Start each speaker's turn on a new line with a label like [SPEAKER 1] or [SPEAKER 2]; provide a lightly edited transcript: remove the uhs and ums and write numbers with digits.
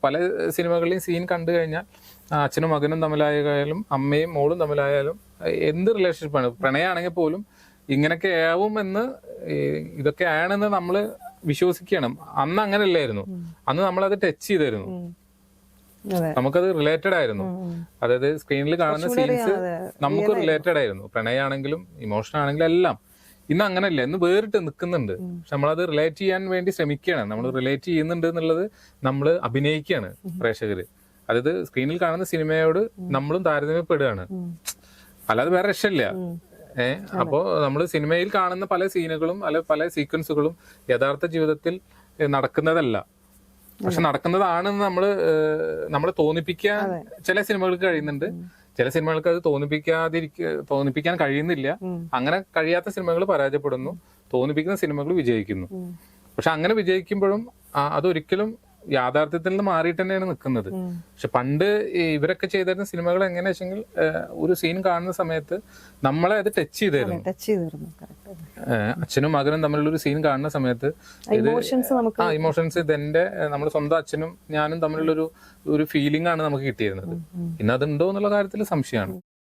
[SPEAKER 1] പല സിനിമകളിലെയും സീൻ കണ്ടു കഴിഞ്ഞാൽ അച്ഛനും മകനും തമ്മിലായാലും അമ്മയും മോളും തമ്മിലായാലും എന്ത് റിലേഷൻഷിപ്പാണ്, പ്രണയമാണെങ്കിൽ പോലും ഇങ്ങനെയൊക്കെ ആവും എന്ന്, ഇതൊക്കെ ആണെന്ന് നമ്മൾ വിശ്വസിക്കണം. അന്ന് അങ്ങനെയല്ലായിരുന്നു. അന്ന് നമ്മളത് ടച്ച് ചെയ്തായിരുന്നു, നമുക്കത് റിലേറ്റഡ് ആയിരുന്നു. അതായത് സ്ക്രീനിൽ കാണുന്ന സീൻസ് നമുക്ക് റിലേറ്റഡ് ആയിരുന്നു. പ്രണയമാണെങ്കിലും ഇമോഷൻ ആണെങ്കിലും എല്ലാം. ഇന്ന് അങ്ങനെയല്ല, ഇന്ന് വേറിട്ട് നിൽക്കുന്നുണ്ട്. പക്ഷെ നമ്മളത് റിലേറ്റ് ചെയ്യാൻ വേണ്ടി ശ്രമിക്കുകയാണ്. നമ്മൾ റിലേറ്റ് ചെയ്യുന്നുണ്ട് എന്നുള്ളത് നമ്മൾ അഭിനയിക്കുകയാണ് പ്രേക്ഷകര്. അതായത് സ്ക്രീനിൽ കാണുന്ന സിനിമയോട് നമ്മളും താരതമ്യപ്പെടുകയാണ്, അല്ലാതെ വേറെ രക്ഷയില്ല. അപ്പോ നമ്മൾ സിനിമയിൽ കാണുന്ന പല സീനുകളും അല്ലെ പല സീക്വൻസുകളും യഥാർത്ഥ ജീവിതത്തിൽ നടക്കുന്നതല്ല, പക്ഷെ നടക്കുന്നതാണെന്ന് നമ്മളെ തോന്നിപ്പിക്കാൻ ചില സിനിമകൾക്ക് കഴിയുന്നുണ്ട്. ചില സിനിമകൾക്ക് അത് തോന്നിപ്പിക്കാൻ കഴിയുന്നില്ല. അങ്ങനെ കഴിയാത്ത സിനിമകൾ പരാജയപ്പെടുന്നു, തോന്നിപ്പിക്കുന്ന സിനിമകൾ വിജയിക്കുന്നു. പക്ഷെ അങ്ങനെ വിജയിക്കുമ്പോഴും അതൊരിക്കലും യാഥാർത്ഥ്യത്തിൽ നിന്ന് മാറിയിട്ട് തന്നെയാണ് നിൽക്കുന്നത്. പക്ഷെ പണ്ട് ഇവരൊക്കെ ചെയ്തിരുന്ന സിനിമകൾ എങ്ങനെയാ വെച്ചെങ്കിൽ ഒരു സീൻ കാണുന്ന സമയത്ത് നമ്മളെ അത് ടച്ച് ചെയ്തിരുന്നു. അച്ഛനും മകനും തമ്മിലുള്ള ഒരു സീൻ കാണുന്ന സമയത്ത് ഇമോഷൻസ് ഇതെന്റെ നമ്മുടെ സ്വന്തം അച്ഛനും ഞാനും തമ്മിലുള്ള ഒരു ഫീലിംഗ് ആണ് നമുക്ക് കിട്ടിയിരുന്നത്. ഇന്ന് അതുണ്ടോ എന്നുള്ള കാര്യത്തിൽ സംശയമാണ്.